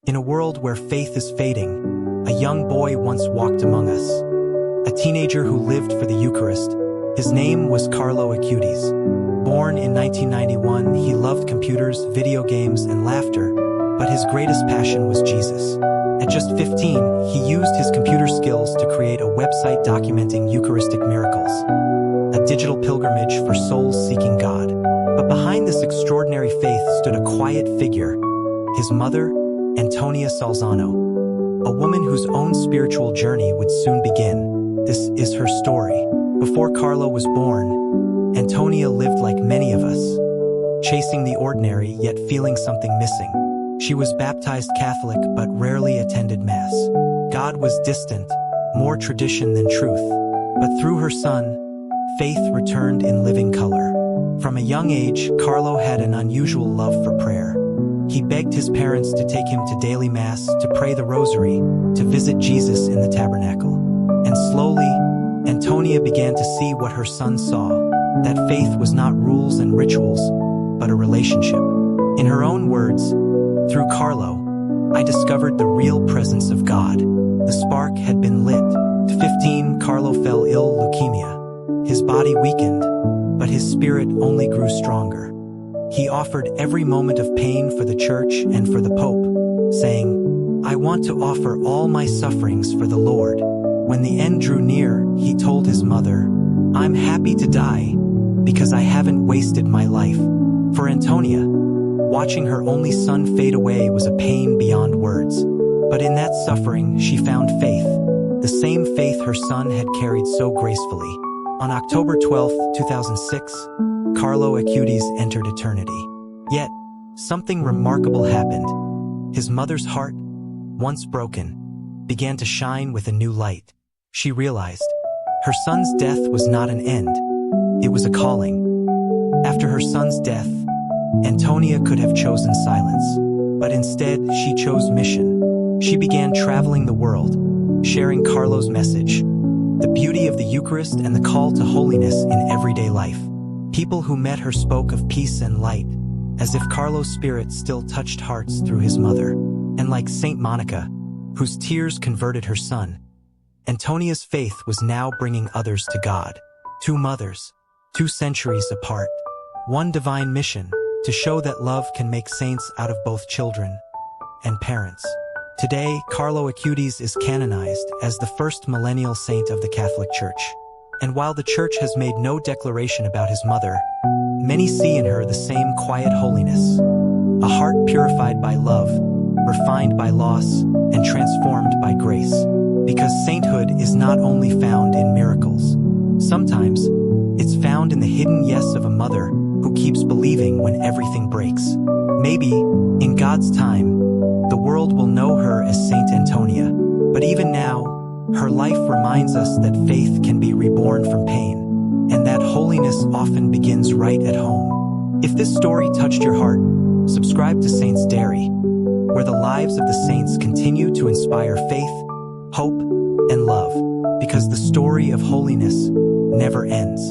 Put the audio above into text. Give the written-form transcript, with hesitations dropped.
In a world where faith is fading, a young boy once walked among us. A teenager who lived for the Eucharist. His name was Carlo Acutis. Born in 1991, he loved computers, video games, and laughter, but his greatest passion was Jesus. At just 15, he used his computer skills to create a website documenting Eucharistic miracles, a digital pilgrimage for souls seeking God. But behind this extraordinary faith stood a quiet figure, his mother, Antonia Salzano, a woman whose own spiritual journey would soon begin. This is her story. Before Carlo was born, Antonia lived like many of us, chasing the ordinary yet feeling something missing. She was baptized Catholic but rarely attended Mass. God was distant, more tradition than truth. But through her son, faith returned in living color. From a young age, Carlo had an unusual love for prayer. He begged his parents to take him to daily Mass, to pray the Rosary, to visit Jesus in the Tabernacle. And slowly, Antonia began to see what her son saw, that faith was not rules and rituals, but a relationship. In her own words, "Through Carlo, I discovered the real presence of God." The spark had been lit. At 15, Carlo fell ill leukemia. His body weakened, but his spirit only grew stronger. He offered every moment of pain for the Church and for the Pope, saying, "I want to offer all my sufferings for the Lord." When the end drew near, he told his mother, "I'm happy to die, because I haven't wasted my life." For Antonia, watching her only son fade away was a pain beyond words. But in that suffering, she found faith, the same faith her son had carried so gracefully. On October 12, 2006, Carlo Acutis entered eternity. Yet, something remarkable happened. His mother's heart, once broken, began to shine with a new light. She realized her son's death was not an end, it was a calling. After her son's death, Antonia could have chosen silence, but instead she chose mission. She began traveling the world, sharing Carlo's message, the beauty of the Eucharist and the call to holiness in everyday life. People who met her spoke of peace and light, as if Carlo's spirit still touched hearts through his mother. And like Saint Monica, whose tears converted her son, Antonia's faith was now bringing others to God. Two mothers, 2 centuries apart, one divine mission, to show that love can make saints out of both children and parents. Today, Carlo Acutis is canonized as the first millennial saint of the Catholic Church. And while the Church has made no declaration about his mother, many see in her the same quiet holiness, a heart purified by love, refined by loss, and transformed by grace. Because sainthood is not only found in miracles. Sometimes, it's found in the hidden yes of a mother who keeps believing when everything breaks. Maybe, in God's time, the world will know her as Saint Antonia. But even now, her life reminds us that faith can be reborn from pain, and that holiness often begins right at home. If this story touched your heart, subscribe to Saints Diary, where the lives of the saints continue to inspire faith, hope, and love, because the story of holiness never ends.